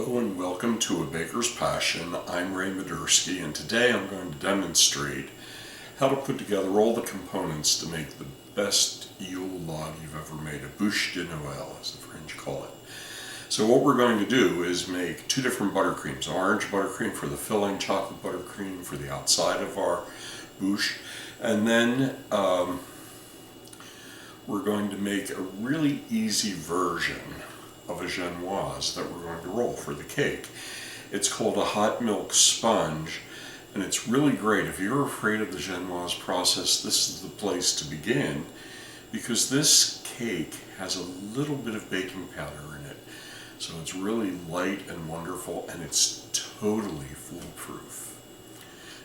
Hello and welcome to A Baker's Passion. I'm Ray Madursky, and today I'm going to demonstrate how to put together all the components to make the best Yule log you've ever made, a Bûche de Noël as the French call it. So what we're going to do is make two different buttercreams, orange buttercream for the filling, chocolate buttercream for the outside of our bûche, and then we're going to make a really easy version of a genoise that we're going to roll for the cake. It's called a hot milk sponge, and it's really great. If you're afraid of the genoise process, this is the place to begin, because this cake has a little bit of baking powder in it. So it's really light and wonderful, and it's totally foolproof.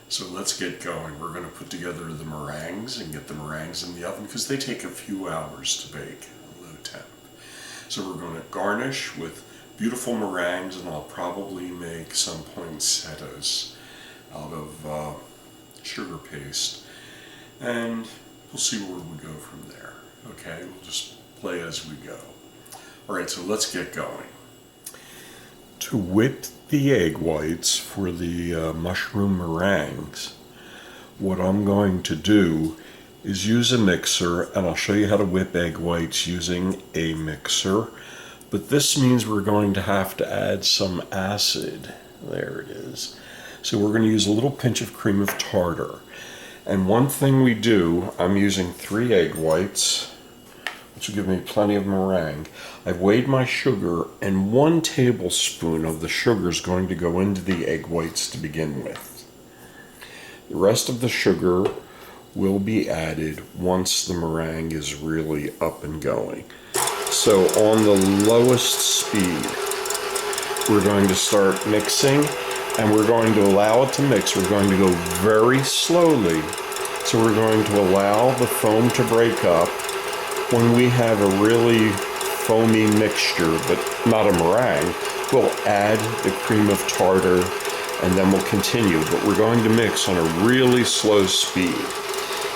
So let's get going. We're going to put together the meringues and get the meringues in the oven because they take a few hours to bake at low temp. So we're going to garnish with beautiful meringues, and I'll probably make some poinsettias out of sugar paste, and we'll see where we go from there. Okay, we'll just play as we go. Alright, so let's get going. To whip the egg whites for the mushroom meringues, what I'm going to do is use a mixer, and I'll show you how to whip egg whites using a mixer. But this means we're going to have to add some acid. There it is. So we're going to use a little pinch of cream of tartar. And one thing we do, I'm using 3 egg whites, which will give me plenty of meringue. I've weighed my sugar, and 1 tablespoon of the sugar is going to go into the egg whites to begin with. The rest of the sugar will be added once the meringue is really up and going. So on the lowest speed, we're going to start mixing, and we're going to allow it to mix. We're going to go very slowly. So we're going to allow the foam to break up. When we have a really foamy mixture, but not a meringue, we'll add the cream of tartar, and then we'll continue. But we're going to mix on a really slow speed.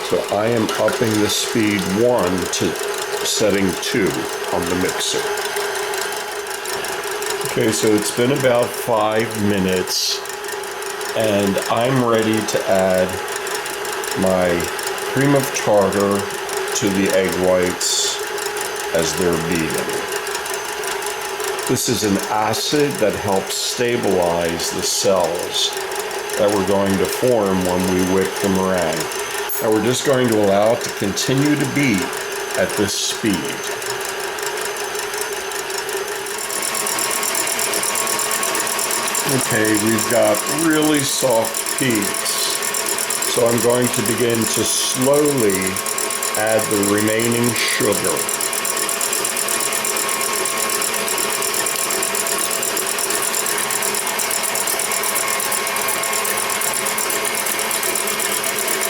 So I am upping the speed 1 to setting 2 on the mixer. Okay, so it's been about 5 minutes, and I'm ready to add my cream of tartar to the egg whites as they're beaten. This is an acid that helps stabilize the cells that we're going to form when we whip the meringue. Now we're just going to allow it to continue to beat at this speed. Okay, we've got really soft peaks. So I'm going to begin to slowly add the remaining sugar.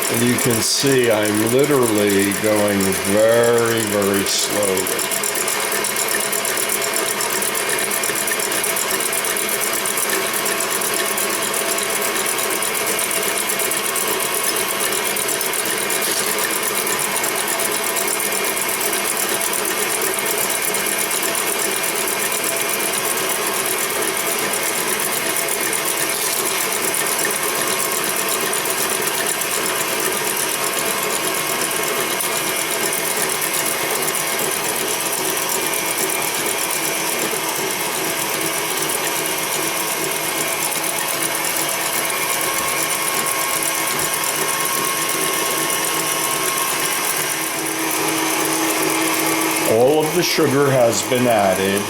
And you can see I'm literally going very, very slowly. All of the sugar has been added.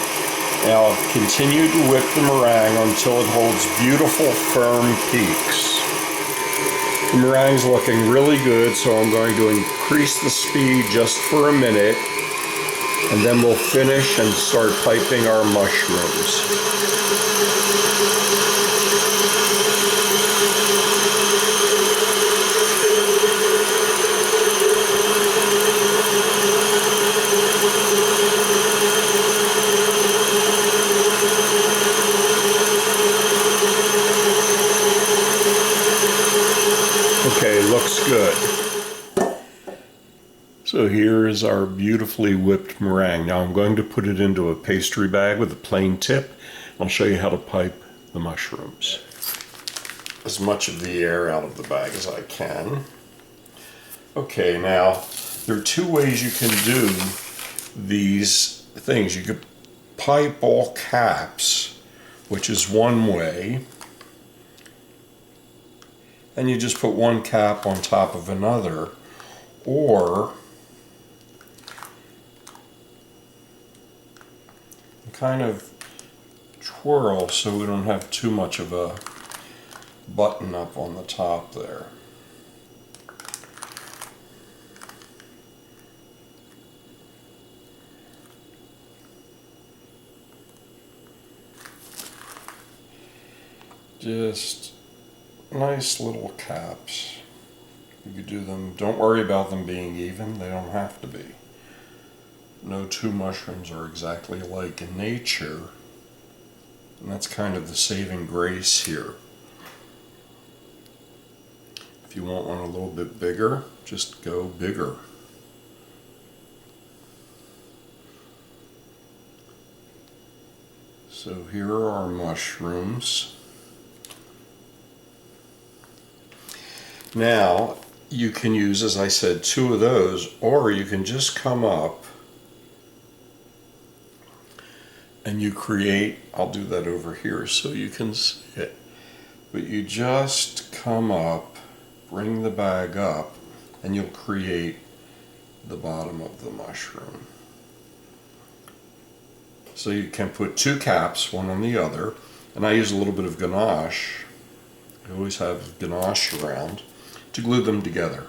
Now I'll continue to whip the meringue until it holds beautiful firm peaks. The meringue's looking really good, so I'm going to increase the speed just for a minute, and then we'll finish and start piping our mushrooms. Okay, looks good. So here is our beautifully whipped meringue. Now I'm going to put it into a pastry bag with a plain tip, I'll show you how to pipe the mushrooms. As much of the air out of the bag as I can. Okay, now there are two ways you can do these things. You could pipe all caps, which is one way, and you just put one cap on top of another, or kind of twirl so we don't have too much of a button up on the top there. Just nice little caps. You could do them, don't worry about them being even, they don't have to be. No two mushrooms are exactly alike in nature, and that's kind of the saving grace here. If you want one a little bit bigger, just go bigger. So here are our mushrooms. Now, you can use, as I said, two of those, or you can just come up and you create, I'll do that over here so you can see it, but you just come up, bring the bag up, and you'll create the bottom of the mushroom. So you can put two caps, one on the other, and I use a little bit of ganache. I always have ganache around to glue them together.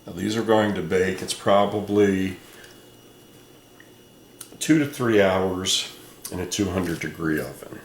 Now these are going to bake, it's probably 2 to 3 hours in a 200-degree oven.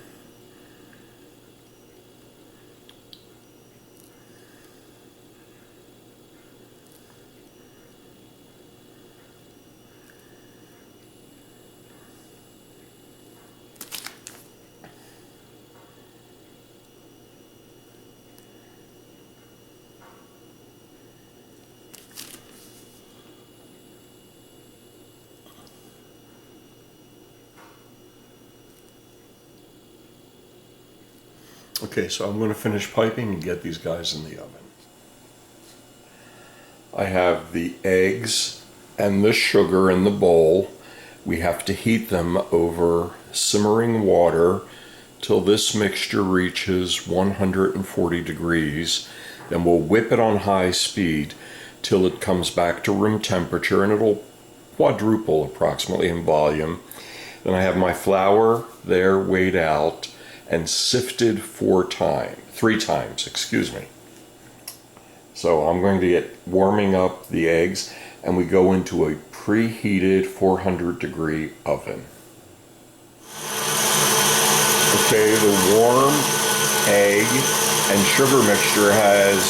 Okay, so I'm going to finish piping and get these guys in the oven. I have the eggs and the sugar in the bowl. We have to heat them over simmering water till this mixture reaches 140 degrees. Then we'll whip it on high speed till it comes back to room temperature, and it'll quadruple approximately in volume. Then I have my flour there weighed out and sifted 3 times, excuse me. So I'm going to get warming up the eggs, and we go into a preheated 400-degree oven. Okay, the warm egg and sugar mixture has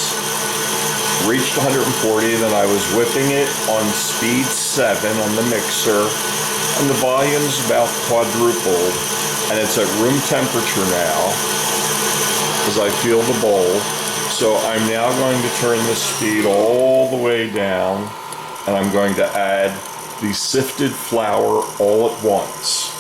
reached 140, then I was whipping it on speed 7 on the mixer, and the volume's about quadrupled. And it's at room temperature now as I feel the bowl. So I'm now going to turn the speed all the way down, and I'm going to add the sifted flour all at once.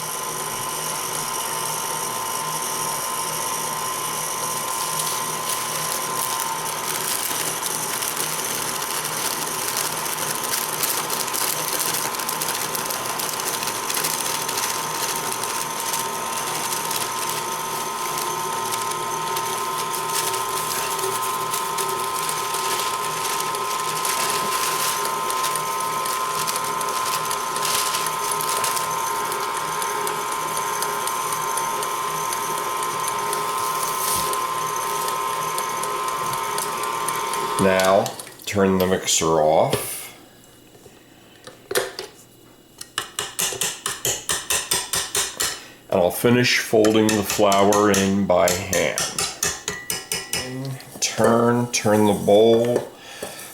Now, turn the mixer off. And I'll finish folding the flour in by hand. Turn the bowl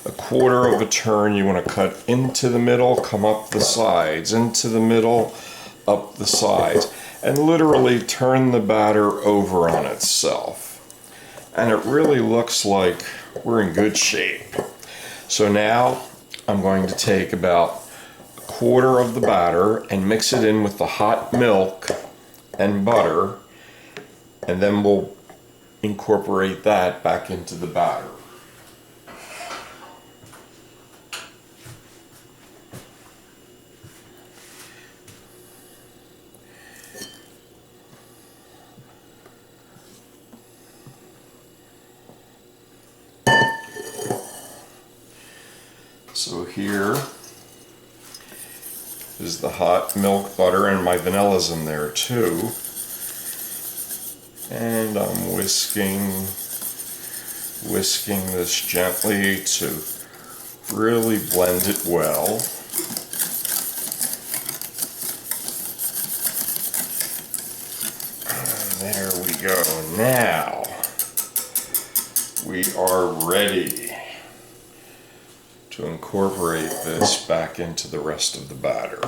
a quarter of a turn. You want to cut into the middle, come up the sides, into the middle, up the sides, and literally turn the batter over on itself. And it really looks like we're in good shape. So now I'm going to take about quarter of the batter and mix it in with the hot milk and butter, and then we'll incorporate that back into the batter. So here is the hot milk, butter, and my vanilla's in there too. And I'm whisking this gently to really blend it well. And there we go. Now we are ready to incorporate this back into the rest of the batter.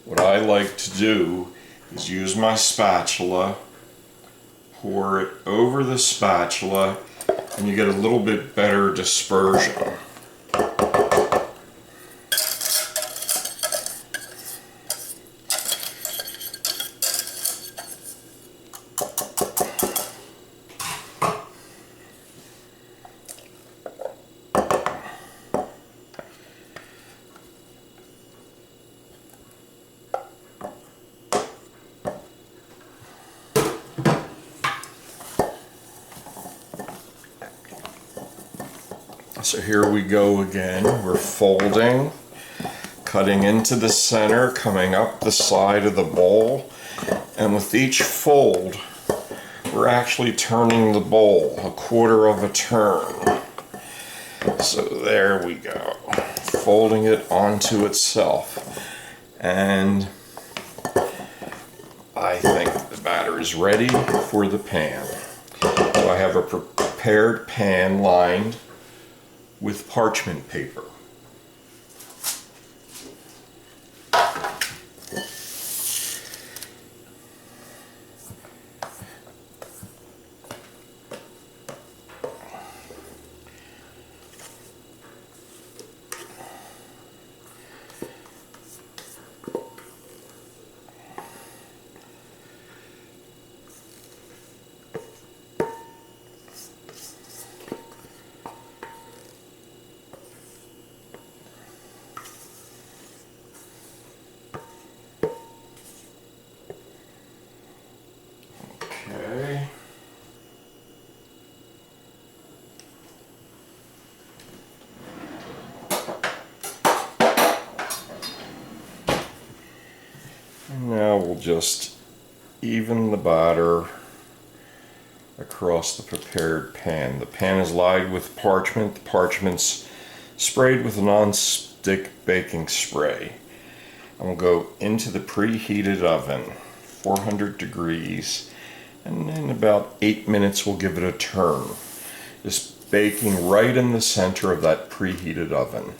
What I like to do is use my spatula, pour it over the spatula, and you get a little bit better dispersion. So here we go again. We're folding, cutting into the center, coming up the side of the bowl, and with each fold, we're actually turning the bowl a quarter of a turn. So there we go, folding it onto itself. And I think the batter is ready for the pan. So I have a prepared pan lined with parchment paper. Okay. And now we'll just even the batter across the prepared pan. The pan is lined with parchment. The parchment's sprayed with a non-stick baking spray. And we'll go into the preheated oven, 400 degrees. And in about 8 minutes we'll give it a turn. Just baking right in the center of that preheated oven.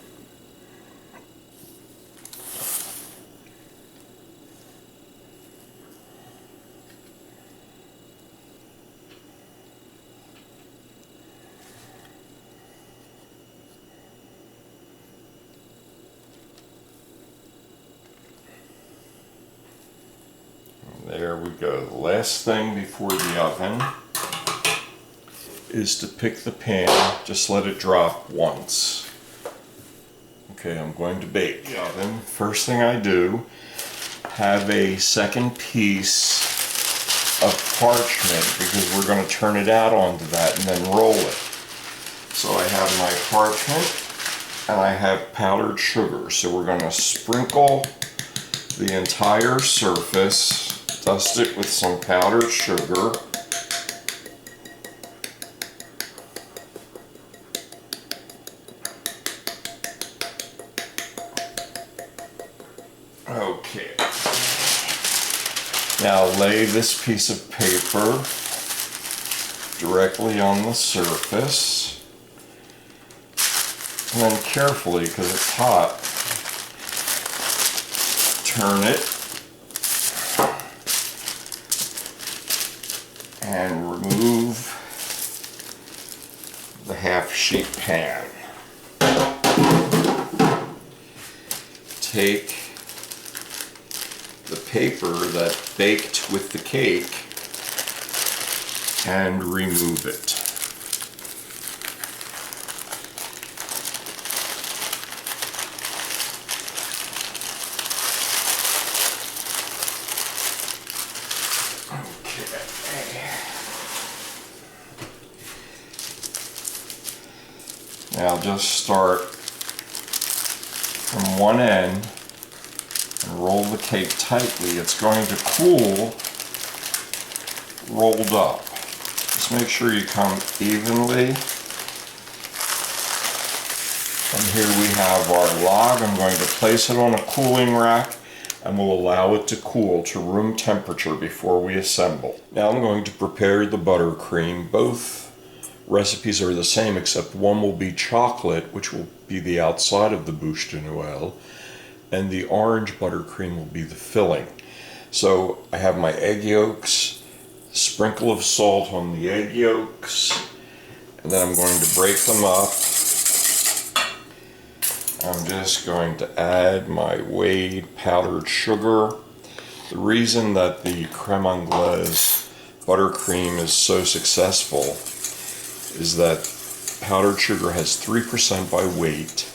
There we go. The last thing before the oven is to pick the pan, just let it drop once. Okay, I'm going to bake the oven. First thing I do, have a second piece of parchment because we're going to turn it out onto that and then roll it. So I have my parchment and I have powdered sugar. So we're going to sprinkle the entire surface. Dust it with some powdered sugar. Okay. Now lay this piece of paper directly on the surface. And then carefully, because it's hot, turn it and remove the half-sheet pan. take the paper that baked with the cake and remove it. Now just start from one end and roll the cake tightly. It's going to cool rolled up. Just make sure you come evenly. And here we have our log. I'm going to place it on a cooling rack and we'll allow it to cool to room temperature before we assemble. Now I'm going to prepare the buttercream. Both recipes are the same except one will be chocolate, which will be the outside of the Bûche de Noël, and the orange buttercream will be the filling. So I have my egg yolks, sprinkle of salt on the egg yolks, and then I'm going to break them up. I'm just going to add my weighed powdered sugar. The reason that the creme Anglaise buttercream is so successful is that powdered sugar has 3% by weight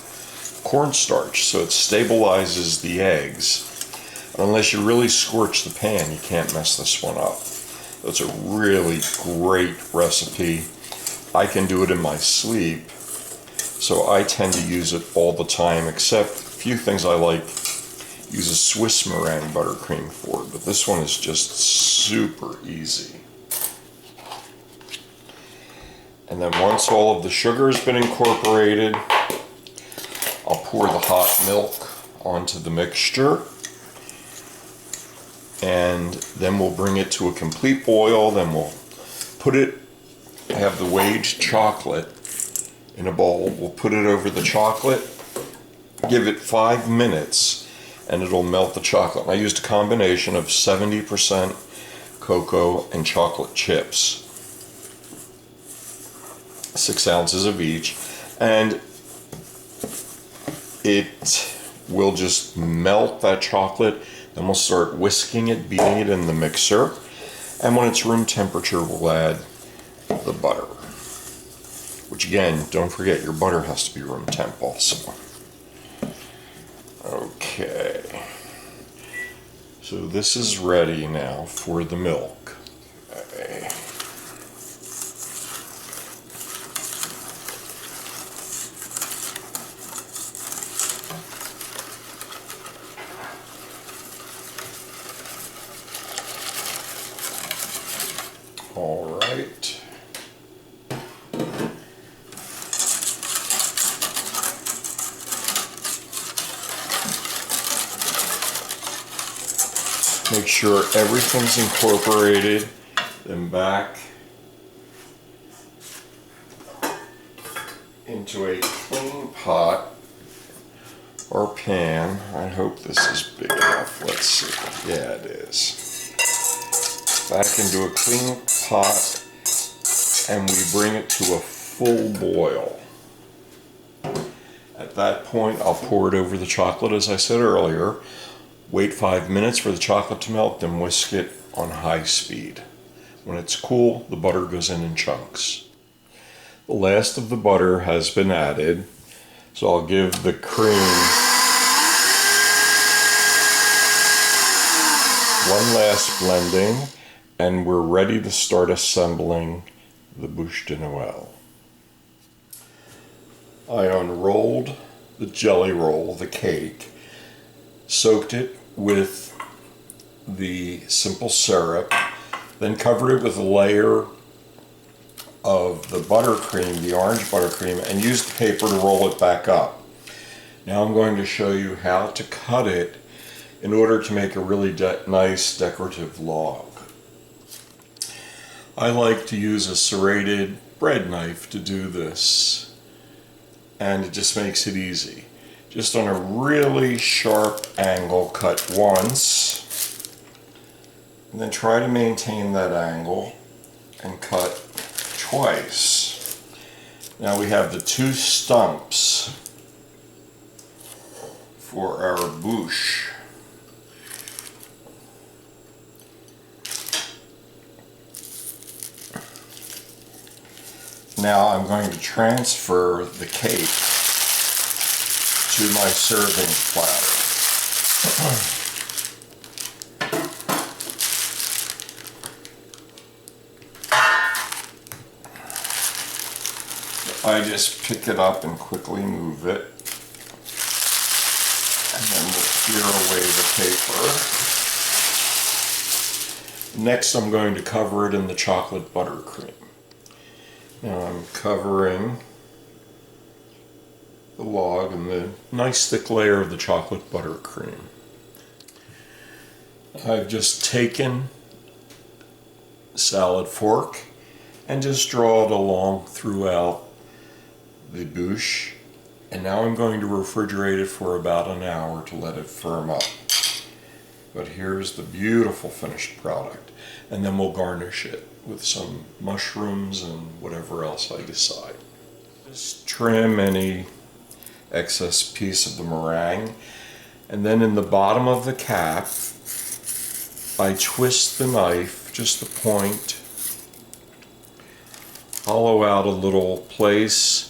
cornstarch, so it stabilizes the eggs. And unless you really scorch the pan, you can't mess this one up. It's a really great recipe. I can do it in my sleep, so I tend to use it all the time, except a few things I like use a Swiss meringue buttercream for, but this one is just super easy. And then once all of the sugar has been incorporated, I'll pour the hot milk onto the mixture. And then we'll bring it to a complete boil. Then we'll put it, I have the weighed chocolate in a bowl. We'll put it over the chocolate, give it 5 minutes, and it'll melt the chocolate. And I used a combination of 70% cocoa and chocolate chips. 6 ounces of each, and it will just melt that chocolate. Then we'll start whisking it, beating it in the mixer, and when it's room temperature we'll add the butter, which again, don't forget, your butter has to be room temp also. Okay, so this is ready now for the milk. Okay. All right. Make sure everything's incorporated, then back into a clean pot or pan. I hope this is big enough. Let's see. Yeah, it is. Back into a clean pot, and we bring it to a full boil. At that point, I'll pour it over the chocolate, as I said earlier. Wait 5 minutes for the chocolate to melt, then whisk it on high speed. When it's cool, the butter goes in chunks. The last of the butter has been added, so I'll give the cream one last blending, and we're ready to start assembling the Bûche de Noël. I unrolled the jelly roll, the cake, soaked it with the simple syrup, then covered it with a layer of the buttercream, the orange buttercream, and used the paper to roll it back up. Now I'm going to show you how to cut it in order to make a really nice decorative log. I like to use a serrated bread knife to do this, and it just makes it easy. Just on a really sharp angle, cut once, and then try to maintain that angle and cut twice. Now we have the two stumps for our bûche. Now I'm going to transfer the cake to my serving platter. I just pick it up and quickly move it, and then we'll clear away the paper. Next I'm going to cover it in the chocolate buttercream. Now I'm covering the log in the nice thick layer of the chocolate buttercream. I've just taken a salad fork and just draw it along throughout the bûche, and now I'm going to refrigerate it for about an hour to let it firm up. But here's the beautiful finished product, and then we'll garnish it with some mushrooms and whatever else I decide. Just trim any excess piece of the meringue, and then in the bottom of the cap I twist the knife, just the point, hollow out a little place,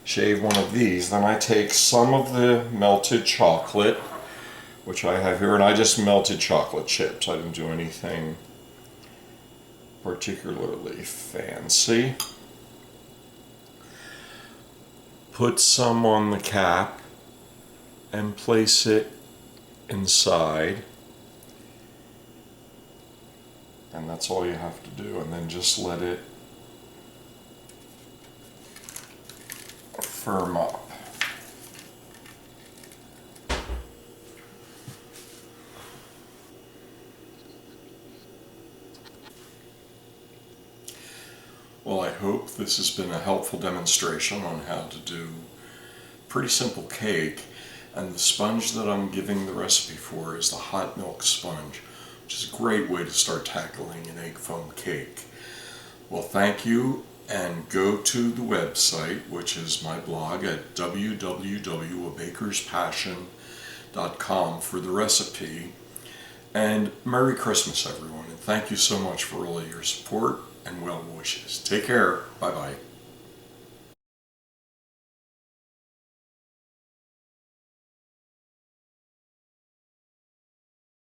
shave one of these. Then I take some of the melted chocolate, which I have here, and I just melted chocolate chips. I didn't do anything particularly fancy. Put some on the cap and place it inside, and that's all you have to do, and then just let it firm up. Well, I hope this has been a helpful demonstration on how to do a pretty simple cake, and the sponge that I'm giving the recipe for is the hot milk sponge, which is a great way to start tackling an egg foam cake. Well, thank you, and go to the website, which is my blog at www.abakerspassion.com for the recipe. And Merry Christmas, everyone, and thank you so much for all of your support and well wishes. Take care. Bye-bye.